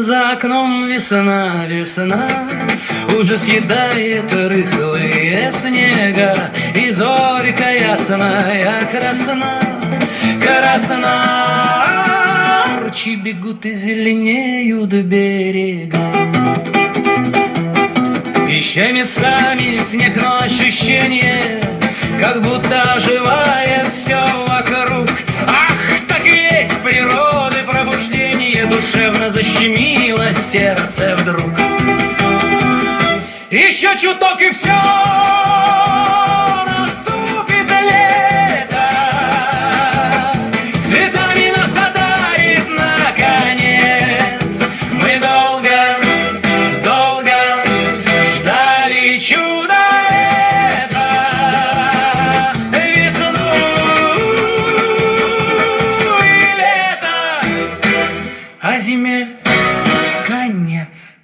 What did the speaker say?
За окном весна, весна уже съедает рыхлые снега, и зорька ясная красна, красна. Ручьи бегут и зеленеют берега. Еще местами снег, но ощущение, как будто оживает все вокруг. Ах, так есть природы пробуждение, душевно защемило сердце вдруг. Еще чуток и все, наступит лето, цветами нас одарит наконец. Мы долго, долго ждали чудо это, весну и лето, а зиме конец.